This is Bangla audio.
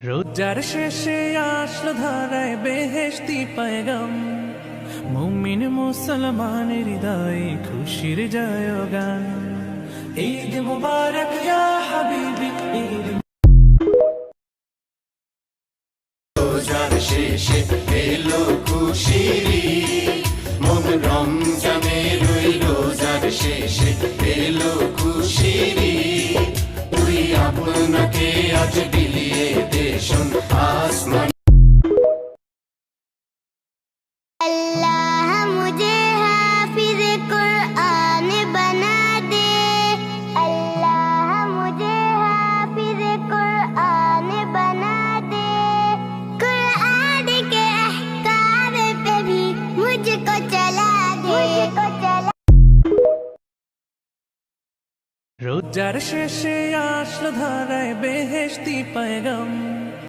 রোজার শেষে আসলো ধারায় বেহেশতি পায়গাম, মুমিন মুসলমানের হৃদয়ে খুশির জয়গান। ঈদ মুবারক ইয়া হাবিবি, ঈদ রোজার শেষে এলো খুশির ঈদ, মোর রমজানের ওই রোজার শেষে এলো খুশির ঈদ। তুই আপনাকে আজ বিলিয়ে দে শোন আসমান। अल्लाह मुझे हाफिज कुरान बना दे, अल्लाह मुझे हाफिज कुरान बना दे, कुरान के अहकाम पे भी मुझको चला दे, রোজার শেষে আসলো ধারায় বেহেশতি পায়গাম।